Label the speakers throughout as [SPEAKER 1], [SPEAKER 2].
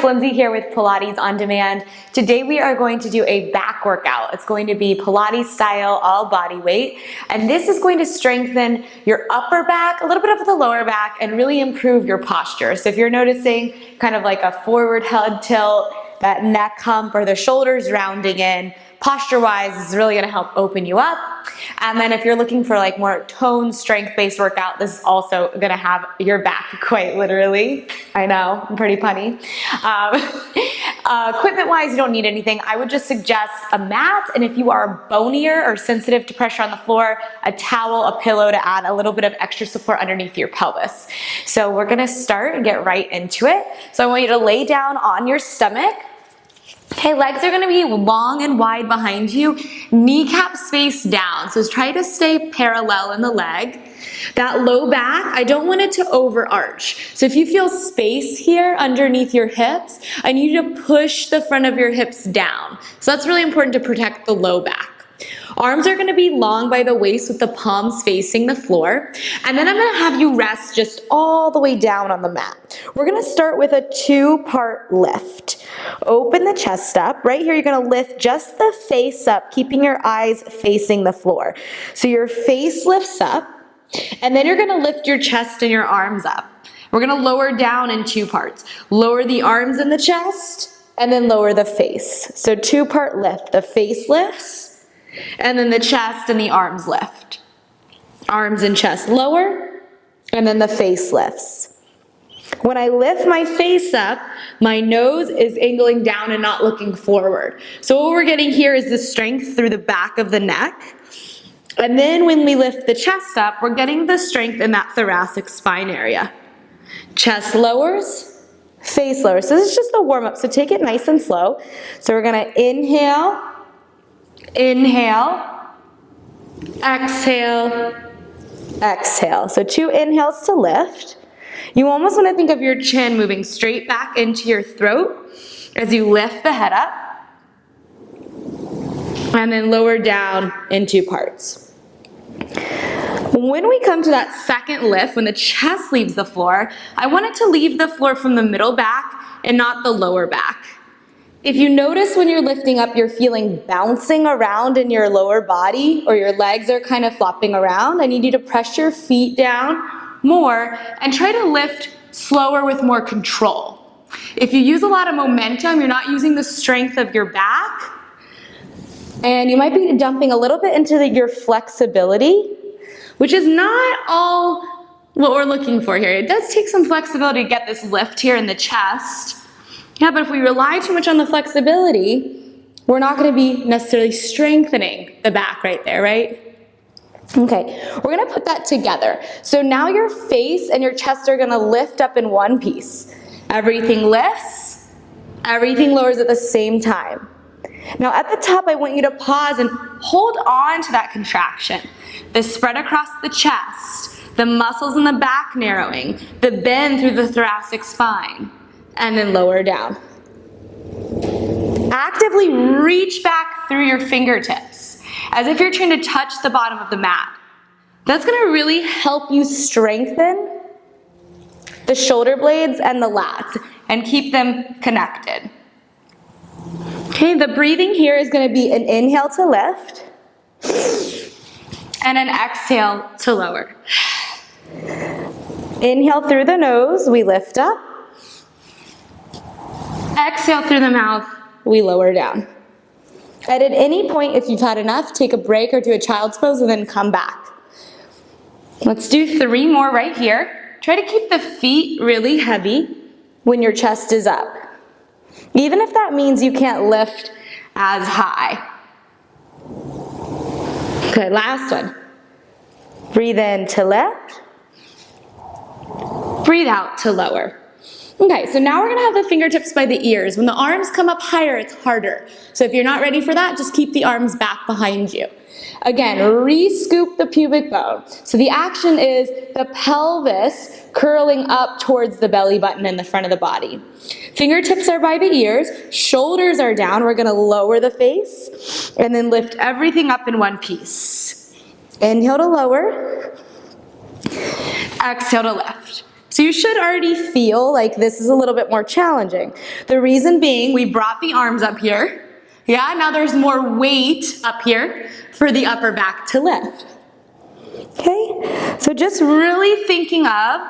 [SPEAKER 1] Lindsay here with Pilates On Demand. Today we are going to do a back workout. It's going to be Pilates style, all body weight, and this is going to strengthen your upper back, a little bit of the lower back, and really improve your posture. So if you're noticing kind of like a forward head tilt, that neck hump or the shoulders rounding in, posture-wise, this is really gonna help open you up. And then if you're looking for like more tone, strength-based workout, this is also gonna have your back quite literally. I know, I'm pretty punny. Equipment-wise, you don't need anything. I would just suggest a mat, and if you are bonier or sensitive to pressure on the floor, a towel, a pillow to add a little bit of extra support underneath your pelvis. So we're gonna start and get right into it. So I want you to lay down on your stomach. Okay, legs are gonna be long and wide behind you, kneecaps face down. So try to stay parallel in the leg. That low back, I don't want it to overarch. So if you feel space here underneath your hips, I need you to push the front of your hips down. So that's really important to protect the low back. Arms are gonna be long by the waist with the palms facing the floor. And then I'm gonna have you rest just all the way down on the mat. We're gonna start with a 2-part lift. Open the chest up. Right here, you're gonna lift just the face up, keeping your eyes facing the floor. So your face lifts up, and then you're gonna lift your chest and your arms up. We're gonna lower down in 2 parts. Lower the arms and the chest, and then lower the face. So 2-part lift. The face lifts, and then the chest and the arms lift. Arms and chest lower, and then the face lifts. When I lift my face up, my nose is angling down and not looking forward. So what we're getting here is the strength through the back of the neck. And then when we lift the chest up, we're getting the strength in that thoracic spine area. Chest lowers, face lowers. So this is just a warm up, so take it nice and slow. So we're gonna inhale, inhale, exhale, exhale. So 2 inhales to lift. You almost want to think of your chin moving straight back into your throat as you lift the head up, and then lower down in 2 parts. When we come to that second lift, when the chest leaves the floor, I want it to leave the floor from the middle back and not the lower back. If you notice when you're lifting up, you're feeling bouncing around in your lower body, or your legs are kind of flopping around, I need you to press your feet down more and try to lift slower with more control. If you use a lot of momentum, you're not using the strength of your back, and you might be dumping a little bit into your flexibility, which is not all what we're looking for here. It does take some flexibility to get this lift here in the chest. Yeah, but if we rely too much on the flexibility, we're not gonna be necessarily strengthening the back right there, right? Okay, we're gonna put that together. So now your face and your chest are gonna lift up in one piece. Everything lifts, everything lowers at the same time. Now at the top, I want you to pause and hold on to that contraction. The spread across the chest, the muscles in the back narrowing, the bend through the thoracic spine, and then lower down. Actively reach back through your fingertips as if you're trying to touch the bottom of the mat. That's gonna really help you strengthen the shoulder blades and the lats and keep them connected. Okay, the breathing here is gonna be an inhale to lift and an exhale to lower. Inhale through the nose, we lift up. Exhale through the mouth, we lower down. At any point, if you've had enough, take a break or do a child's pose and then come back. Let's do 3 more right here. Try to keep the feet really heavy when your chest is up, even if that means you can't lift as high. Okay, last one. Breathe in to lift. Breathe out to lower. Okay, so now we're gonna have the fingertips by the ears. When the arms come up higher, it's harder. So if you're not ready for that, just keep the arms back behind you. Again, re-scoop the pubic bone. So the action is the pelvis curling up towards the belly button in the front of the body. Fingertips are by the ears, shoulders are down. We're gonna lower the face and then lift everything up in one piece. Inhale to lower, exhale to lift. So you should already feel like this is a little bit more challenging. The reason being, we brought the arms up here. Yeah, now there's more weight up here for the upper back to lift. Okay, so just really thinking of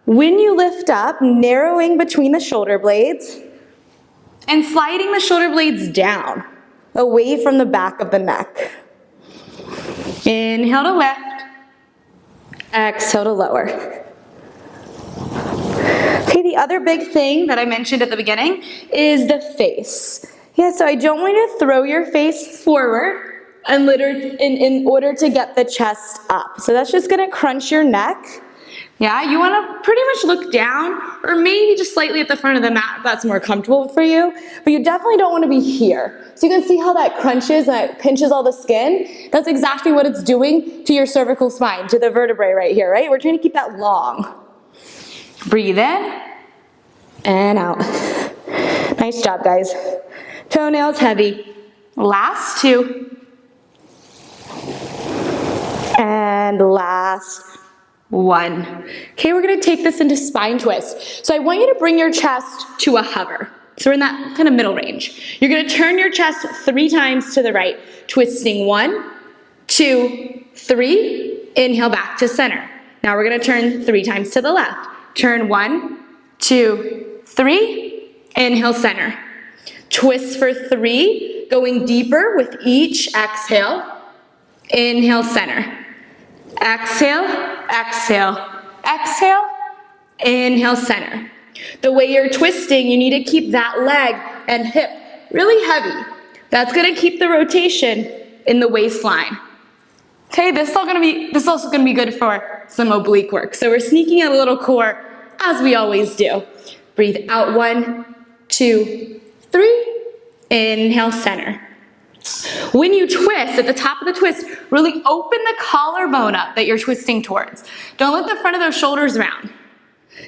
[SPEAKER 1] when you lift up, narrowing between the shoulder blades and sliding the shoulder blades down, away from the back of the neck. Inhale to lift, exhale to lower. Okay, the other big thing that I mentioned at the beginning is the face. Yeah, so I don't want you to throw your face forward in order to get the chest up. So that's just gonna crunch your neck. Yeah, you wanna pretty much look down or maybe just slightly at the front of the mat if that's more comfortable for you, but you definitely don't wanna be here. So you can see how that crunches and it pinches all the skin. That's exactly what it's doing to your cervical spine, to the vertebrae right here, right? We're trying to keep that long. Breathe in and out. Nice job, guys. Toenails heavy. Last two. And last one. Okay, we're gonna take this into spine twist. So I want you to bring your chest to a hover. So we're in that kind of middle range. You're gonna turn your chest 3 times to the right, twisting 1, 2, 3. Inhale back to center. Now we're gonna turn 3 times to the left. Turn 1, 2, 3. Inhale center. Twist for 3, going deeper with each exhale. Inhale center. Exhale, exhale, exhale. Inhale center. The way you're twisting, you need to keep that leg and hip really heavy. That's gonna keep the rotation in the waistline. Okay, this is also gonna be good for some oblique work. So we're sneaking in a little core as we always do. Breathe out 1, 2, 3. Inhale center. When you twist, at the top of the twist, really open the collarbone up that you're twisting towards. Don't let the front of those shoulders round.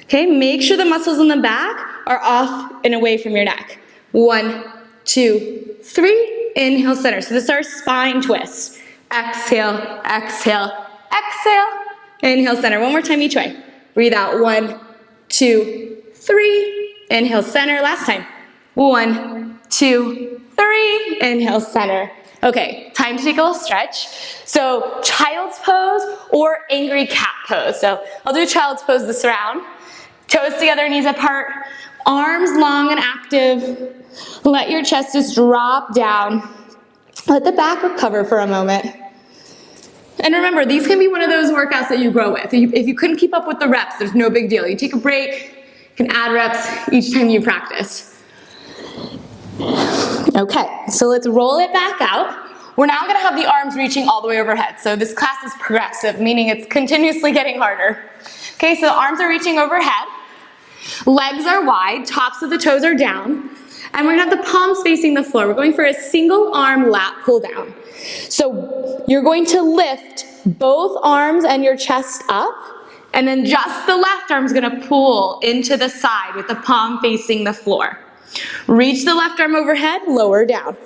[SPEAKER 1] Okay, make sure the muscles in the back are off and away from your neck. 1, 2, 3. Inhale center. So this is our spine twist. Exhale, exhale, exhale. Inhale center. One more time each way. Breathe out 1, 2, 3. Inhale center. Last time. 1, 2, 3. Inhale center. Okay, time to take a little stretch. So child's pose or angry cat pose. So I'll do child's pose this round. Toes together, knees apart, arms long and active. Let your chest just drop down. Let the back recover for a moment. And remember, these can be one of those workouts that you grow with. If you couldn't keep up with the reps, there's no big deal. You take a break, you can add reps each time you practice. Okay, so let's roll it back out. We're now gonna have the arms reaching all the way overhead. So this class is progressive, meaning it's continuously getting harder. Okay, so the arms are reaching overhead. Legs are wide, tops of the toes are down. And we're gonna have the palms facing the floor. We're going for a single arm lat pull down. So you're going to lift both arms and your chest up, and then just the left arm's gonna pull into the side with the palm facing the floor. Reach the left arm overhead, lower down.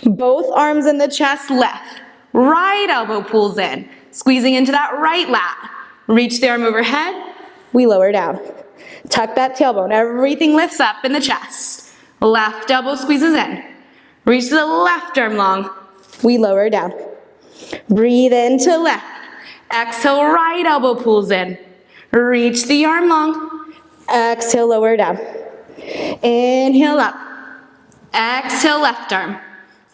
[SPEAKER 1] Both arms in the chest, left. Right elbow pulls in, squeezing into that right lat. Reach the arm overhead, we lower down. Tuck that tailbone, everything lifts up in the chest. Left elbow squeezes in. Reach the left arm long, we lower down. Breathe into left. Exhale, right elbow pulls in. Reach the arm long. Exhale, lower down. Inhale up. Exhale, left arm.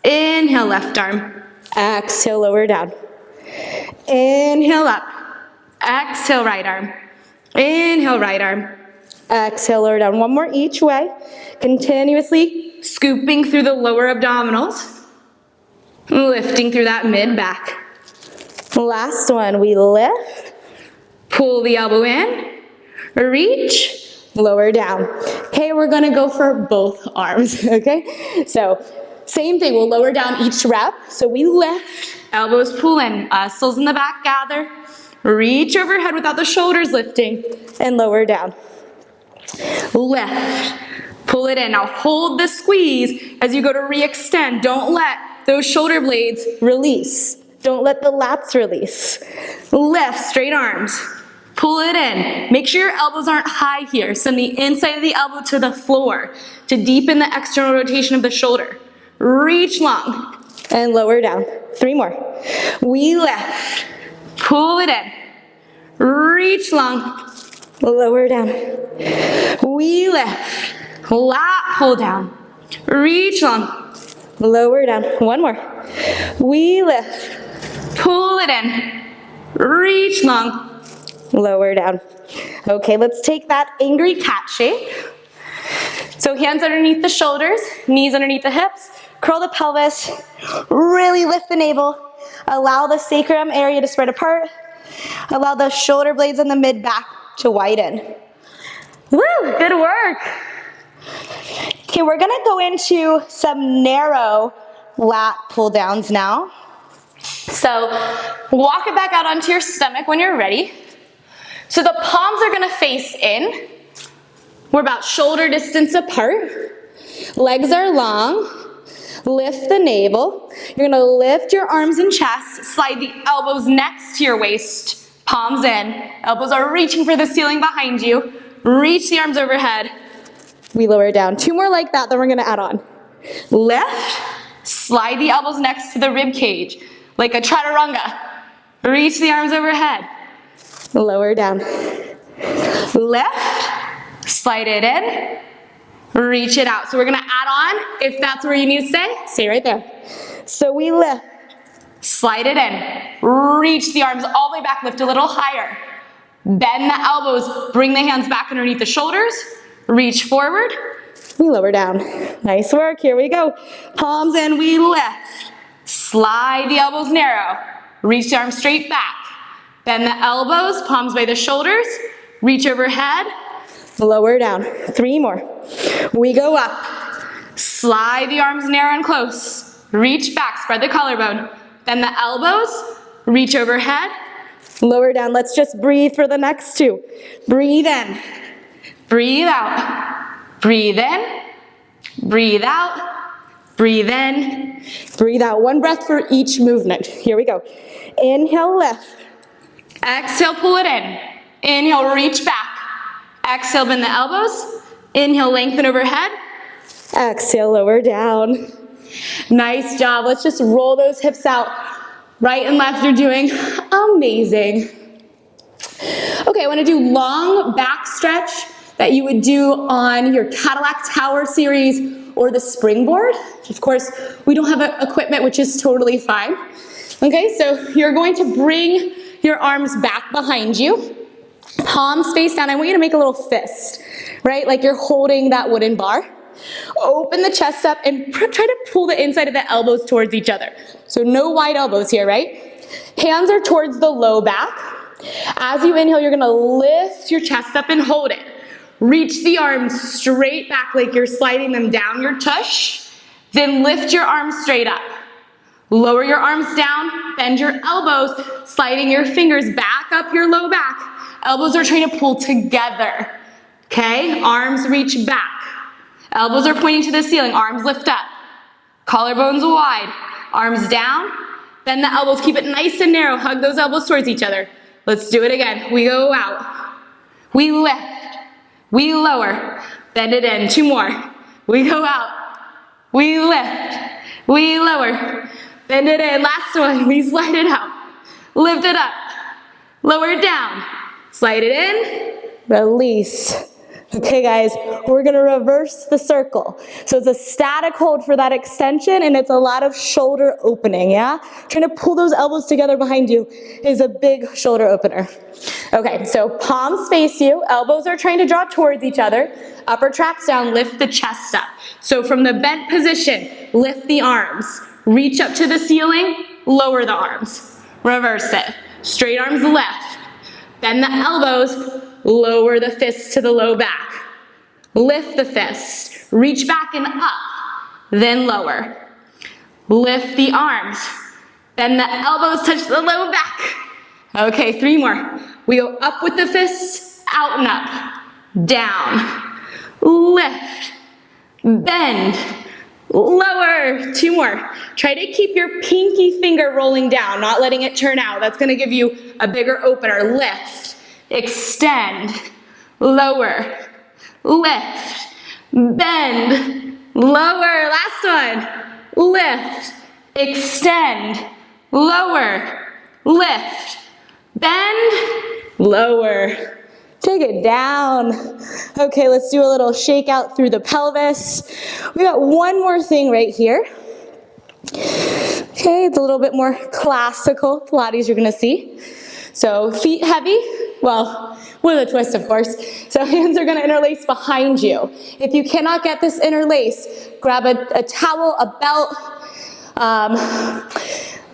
[SPEAKER 1] Inhale, left arm. Exhale, lower down. Inhale up. Exhale, right arm. Inhale, right arm. Exhale, lower down. One more each way. Continuously scooping through the lower abdominals. Lifting through that mid-back. Last one, we lift. Pull the elbow in. Reach. Lower down. Okay, we're gonna go for both arms, okay? So, same thing, we'll lower down each rep. So we lift, elbows pull in, muscles in the back gather. Reach overhead without the shoulders lifting, and lower down. Lift, pull it in. Now hold the squeeze as you go to re-extend. Don't let those shoulder blades release. Don't let the lats release. Lift, straight arms. Pull it in. Make sure your elbows aren't high here. Send the inside of the elbow to the floor to deepen the external rotation of the shoulder. Reach long and lower down. 3 more. We lift. Pull it in. Reach long. Lower down. We lift. Lat pull down. Reach long. Lower down. 1 more. We lift. Pull it in. Reach long. Lower down. Okay, let's take that angry cat shape. So hands underneath the shoulders, knees underneath the hips, curl the pelvis, really lift the navel, allow the sacrum area to spread apart, allow the shoulder blades and the mid-back to widen. Woo, good work. Okay, we're gonna go into some narrow lat pull downs now. So walk it back out onto your stomach when you're ready. So the palms are gonna face in. We're about shoulder distance apart. Legs are long. Lift the navel. You're gonna lift your arms and chest, slide the elbows next to your waist, palms in. Elbows are reaching for the ceiling behind you. Reach the arms overhead. We lower down. 2 more like that, then we're gonna add on. Lift, slide the elbows next to the rib cage, like a chaturanga. Reach the arms overhead. Lower down. Lift, slide it in, reach it out. So we're gonna add on, if that's where you need to stay right there. So we lift, slide it in, reach the arms all the way back, lift a little higher. Bend the elbows, bring the hands back underneath the shoulders, reach forward, we lower down. Nice work, here we go. Palms in, we lift, slide the elbows narrow, reach the arms straight back. Bend the elbows, palms by the shoulders, reach overhead, lower down. 3 more. We go up, slide the arms narrow and close, reach back, spread the collarbone. Bend the elbows, reach overhead, lower down. Let's just breathe for the next 2. Breathe in, breathe out, breathe in, breathe out, breathe in, breathe out. 1 breath for each movement. Here we go. Inhale, lift. Exhale, pull it in. Inhale, reach back. Exhale, bend the elbows. Inhale, lengthen overhead. Exhale, lower down. Nice job. Let's just roll those hips out. Right and left, you're doing amazing. Okay, I want to do long back stretch that you would do on your Cadillac Tower series or the springboard. Of course, we don't have equipment, which is totally fine. Okay, so you're going to bring your arms back behind you, palms face down. I want you to make a little fist, right? Like you're holding that wooden bar. Open the chest up and try to pull the inside of the elbows towards each other. So no wide elbows here, right? Hands are towards the low back. As you inhale, you're gonna lift your chest up and hold it. Reach the arms straight back like you're sliding them down your tush. Then lift your arms straight up. Lower your arms down, bend your elbows, sliding your fingers back up your low back. Elbows are trying to pull together, okay? Arms reach back. Elbows are pointing to the ceiling, arms lift up. Collarbones wide, arms down. Bend the elbows, keep it nice and narrow. Hug those elbows towards each other. Let's do it again. We go out. We lift. We lower. Bend it in. 2 more. We go out. We lift. We lower. Bend it in. Last one. We slide it out. Lift it up. Lower it down. Slide it in. Release. Okay guys, we're gonna reverse the circle. So it's a static hold for that extension and it's a lot of shoulder opening, yeah? Trying to pull those elbows together behind you is a big shoulder opener. Okay, so palms face you, elbows are trying to draw towards each other, upper traps down, lift the chest up. So from the bent position, lift the arms, reach up to the ceiling, lower the arms. Reverse it. Straight arms left. Bend the elbows, lower the fists to the low back. Lift the fists, reach back and up, then lower. Lift the arms, bend the elbows, touch the low back. Okay, 3 more. We go up with the fists, out and up, down, lift, bend, lower. 2 more. Try to keep your pinky finger rolling down, not letting it turn out. That's gonna give you a bigger opener. Lift. extend, lower, lift, bend, lower, last one, lift, extend, lower, lift, bend, lower. Take it down. Okay, let's do a little shake out through the pelvis. We got one more thing right here. Okay, it's a little bit more classical Pilates you're gonna see. So feet heavy, well, with a twist of course. So hands are gonna interlace behind you. If you cannot get this interlace, grab a towel, a belt,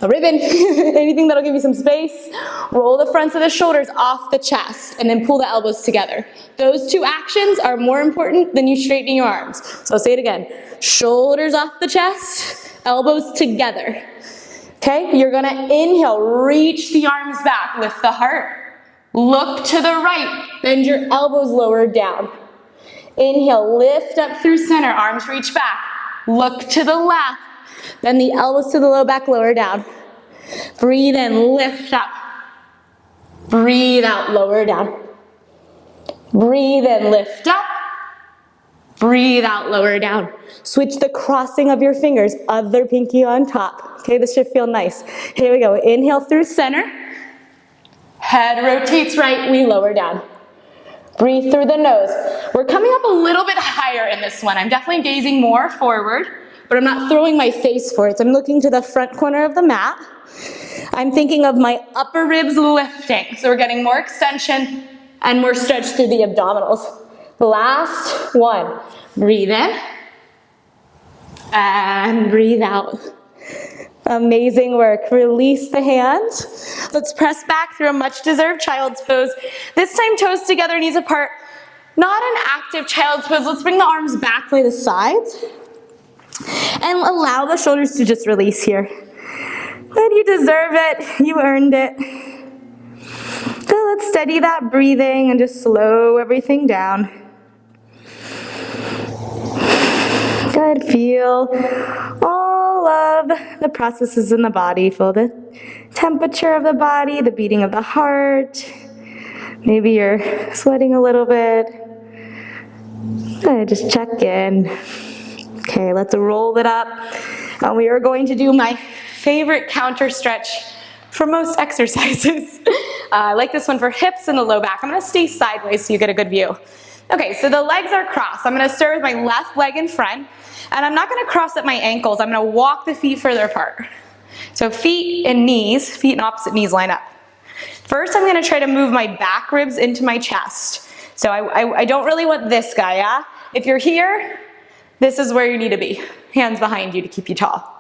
[SPEAKER 1] a ribbon, anything that'll give you some space. Roll the fronts of the shoulders off the chest and then pull the elbows together. Those two actions are more important than you straightening your arms. So I'll say it again. Shoulders off the chest, elbows together. Okay, you're gonna inhale, reach the arms back, lift the heart. Look to the right, bend your elbows lower down. Inhale, lift up through center, arms reach back. Look to the left. Bend the elbows to the low back, lower down. Breathe in, lift up. Breathe out, lower down. Breathe in, lift up. Breathe out, lower down. Switch the crossing of your fingers, other pinky on top. Okay, this should feel nice. Here we go, inhale through center. Head rotates right, we lower down. Breathe through the nose. We're coming up a little bit higher in this one. I'm definitely gazing more forward, but I'm not throwing my face for it. So I'm looking to the front corner of the mat. I'm thinking of my upper ribs lifting. So we're getting more extension and more stretch through the abdominals. Last one. Breathe in and breathe out. Amazing work. Release the hands. Let's press back through a much deserved child's pose. This time toes together, knees apart. Not an active child's pose. Let's bring the arms back by the sides. And allow the shoulders to just release here. Good, you deserve it. You earned it. Good, let's steady that breathing and just slow everything down. Good, feel all of the processes in the body. Feel the temperature of the body, the beating of the heart. Maybe you're sweating a little bit. Good, just check in. Okay, let's roll it up. And we are going to do my favorite counter stretch for most exercises. I like this one for hips and the low back. I'm gonna stay sideways so you get a good view. Okay, so the legs are crossed. I'm gonna start with my left leg in front, and I'm not gonna cross at my ankles. I'm gonna walk the feet further apart. So feet and opposite knees line up. First, I'm gonna try to move my back ribs into my chest. So I don't really want this guy, yeah? If you're here, this is where you need to be. Hands behind you to keep you tall.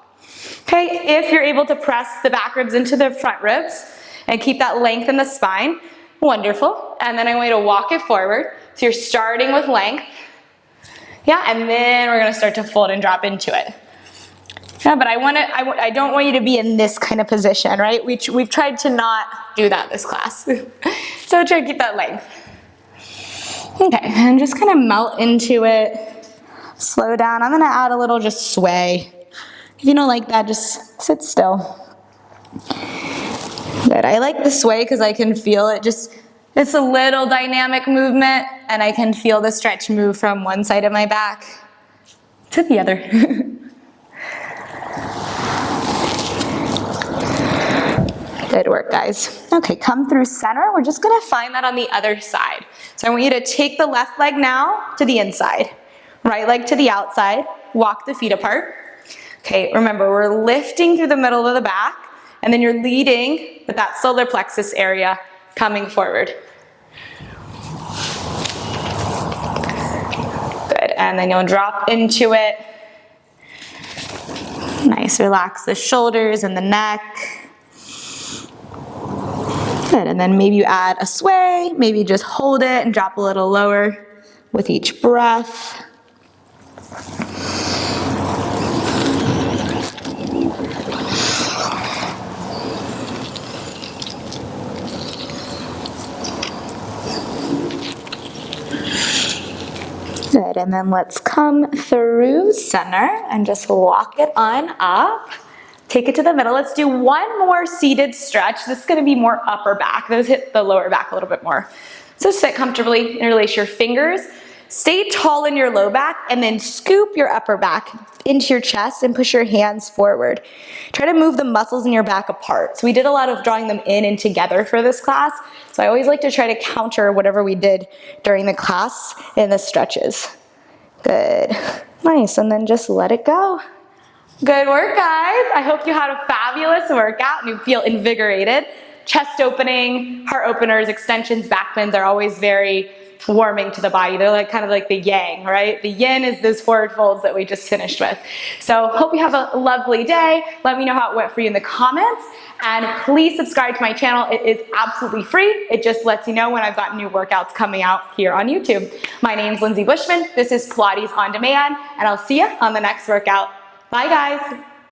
[SPEAKER 1] Okay, if you're able to press the back ribs into the front ribs and keep that length in the spine, wonderful. And then I'm going to walk it forward. So you're starting with length. Yeah, and then we're gonna start to fold and drop into it. Yeah, but I don't want you to be in this kind of position, right? We've tried to not do that this class. So try to keep that length. Okay, and just kind of melt into it. Slow down. I'm gonna add a little just sway. If you don't like that, just sit still. Good, I like the sway because I can feel it it's a little dynamic movement and I can feel the stretch move from one side of my back to the other. Good work, guys. Okay, come through center. We're just gonna find that on the other side. So I want you to take the left leg now to the inside. Right leg to the outside, walk the feet apart. Okay, remember we're lifting through the middle of the back and then you're leading with that solar plexus area coming forward. Good, and then you'll drop into it. Nice, relax the shoulders and the neck. Good, and then maybe you add a sway, maybe just hold it and drop a little lower with each breath. Good, and then let's come through center and just walk it on up. Take it to the middle. Let's do one more seated stretch. This is gonna be more upper back. Those hit the lower back a little bit more. So sit comfortably, interlace your fingers, stay tall in your low back, and then scoop your upper back into your chest and push your hands forward. Try to move the muscles in your back apart. So we did a lot of drawing them in and together for this class. So I always like to try to counter whatever we did during the class in the stretches. Good. Nice, and then just let it go. Good work, guys. I hope you had a fabulous workout and you feel invigorated. Chest opening, heart openers, extensions, back bends are always very warming to the body. They're like kind of like the yang, right? The yin is those forward folds that we just finished with. So hope you have a lovely day. Let me know how it went for you in the comments. And please subscribe to my channel. It is absolutely free. It just lets you know when I've got new workouts coming out here on YouTube. My name's Lindsay Bushman. This is Pilates On Demand, and I'll see you on the next workout. Bye, guys.